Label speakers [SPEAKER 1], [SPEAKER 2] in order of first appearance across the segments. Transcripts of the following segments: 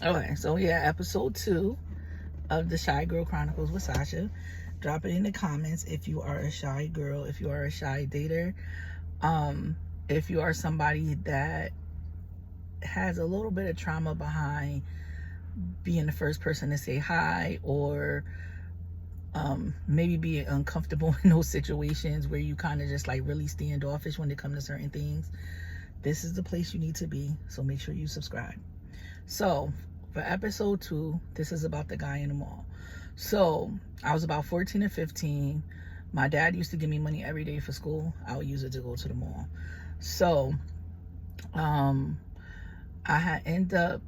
[SPEAKER 1] Okay, so yeah, episode 2 of the Shy Girl Chronicles with Sasha. Drop it in the comments if you are a shy girl, if you are a shy dater, um, if you are somebody that has a little bit of trauma behind being the first person to say hi, or maybe being uncomfortable in those situations where you kind of just like really standoffish when it comes to certain things. This is the place you need to be, so make sure you subscribe. So for episode 2, this is about the guy in the mall. So I was about 14 or 15. My dad used to give me money every day for school. I would use it to go to the mall. So um I had ended up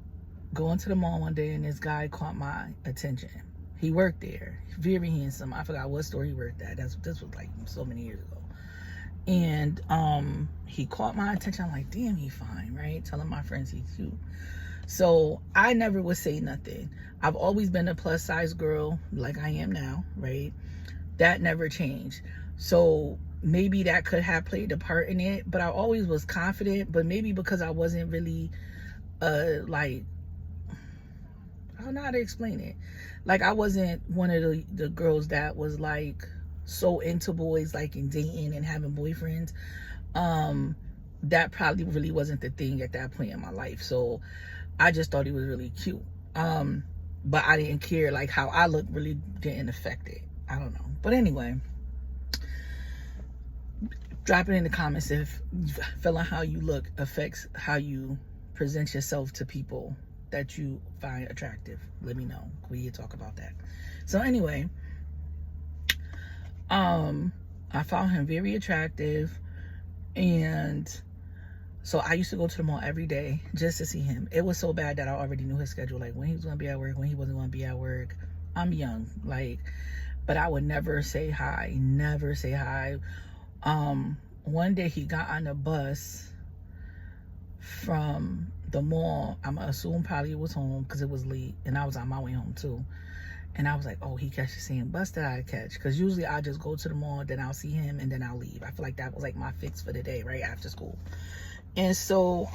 [SPEAKER 1] going to the mall one day, and this guy caught my attention. He worked there, very handsome. I forgot what store he worked at. This was like so many years ago. And he caught my attention. I'm like, damn, he fine, right? Telling my friends he's cute. So I never would say nothing. I've always been a plus size girl, like I am now, right? That never changed. So maybe that could have played a part in it, but I always was confident. But maybe because I wasn't really like, I don't know how to explain it. Like, I wasn't one of the girls that was like so into boys, like in dating and having boyfriends. That probably really wasn't the thing at that point in my life. So I just thought he was really cute. But I didn't care, like how I looked really didn't affect it. I don't know. But anyway, drop it in the comments if feeling how you look affects how you present yourself to people that you find attractive. Let me know. We can talk about that. So anyway, I found him very attractive, and so I used to go to the mall every day just to see him. It was so bad that I already knew his schedule, like when he was going to be at work, when he wasn't going to be at work. I'm young, like, but I would never say hi, never say hi. One day he got on the bus from the mall. I'm gonna assume probably it was home because it was late, and I was on my way home too. And I was like, oh, he catch the same bus that I catch, because usually I just go to the mall, then I'll see him, and then I'll leave. I feel like that was like my fix for the day, right after school. And so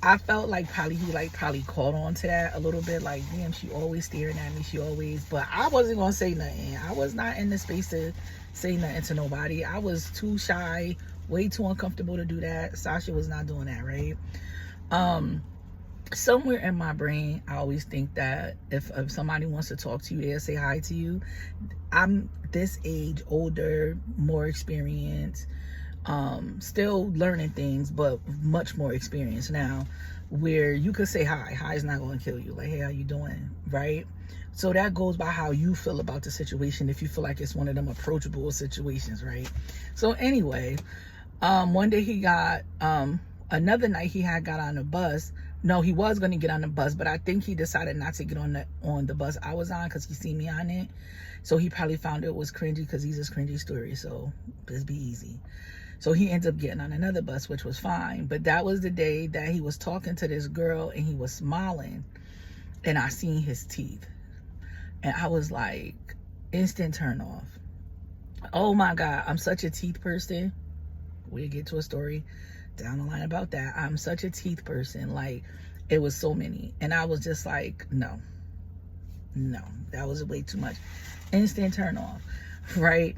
[SPEAKER 1] I felt like probably caught on to that a little bit, like, damn, she always staring at me, she always. But I wasn't gonna say nothing. I was not in the space to say nothing to nobody. I was too shy, way too uncomfortable to do that. Sasha was not doing that, right? Somewhere in my brain, I always think that if somebody wants to talk to you, they'll say hi to you. I'm this age, older, more experienced, still learning things, but much more experience now, where you could say hi. Hi is not going to kill you. Like, hey, how you doing, right? So that goes by how you feel about the situation, if you feel like it's one of them approachable situations, right? So anyway, one day he got another night he had got on the bus. No, he was going to get on the bus, but I think he decided not to get on the bus I was on, because he seen me on it. So he probably found it was cringy, because he's a cringy story, so just be easy. So he ended up getting on another bus, which was fine. But that was the day that he was talking to this girl, and he was smiling, and I seen his teeth, and I was like, instant turn off. Oh my God, I'm such a teeth person. We'll get to a story down the line about that. I'm such a teeth person. Like, it was so many, and I was just like, no, that was way too much. Instant turn off, right?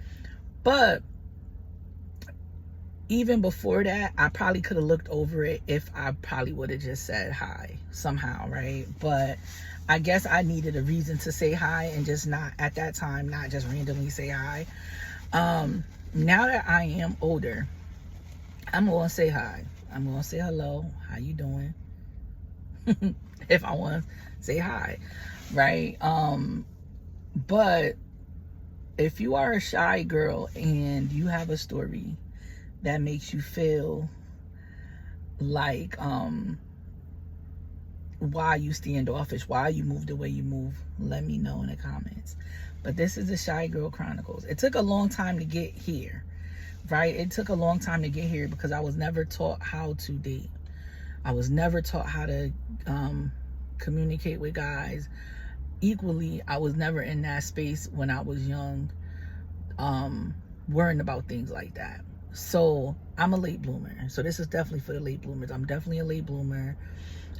[SPEAKER 1] But even before that, I probably could have looked over it if I probably would have just said hi somehow, right? But I guess I needed a reason to say hi, and just not at that time, not just randomly say hi. Now that I am older, I'm gonna say hi. I'm gonna say hello, how you doing? If I want to say hi, right? But if you are a shy girl and you have a story that makes you feel like why you standoffish, why you move the way you move, let me know in the comments. But this is the Shy Girl Chronicles. It took a long time to get here, right? It took a long time to get here because I was never taught how to date. I was never taught how to communicate with guys. Equally, I was never in that space when I was young, worrying about things like that. So I'm a late bloomer. So this is definitely for the late bloomers. I'm definitely a late bloomer.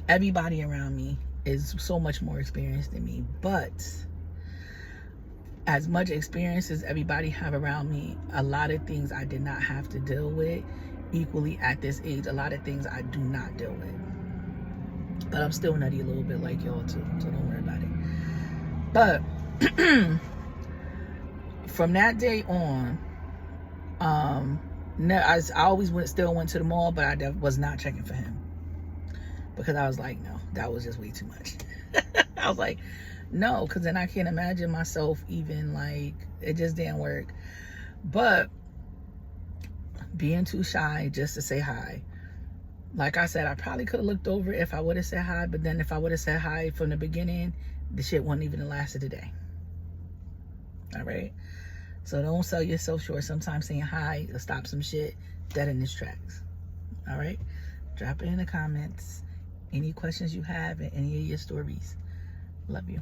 [SPEAKER 1] Everybody around me is so much more experienced than me. But as much experience as everybody have around me, a lot of things I did not have to deal with equally at this age. A lot of things I do not deal with. But I'm still nutty a little bit like y'all too. So don't worry about it. But from that day on, no, I always still went to the mall, but I was not checking for him because I was like, no, that was just way too much. I was like, no, because then I can't imagine myself even like, it just didn't work. But being too shy just to say hi. Like I said, I probably could have looked over if I would have said hi, but then if I would have said hi from the beginning, the shit wouldn't even have lasted a day. All right? So don't sell yourself short. Sometimes saying hi will stop some shit dead in its tracks. All right? Drop it in the comments. Any questions you have and any of your stories. Love you.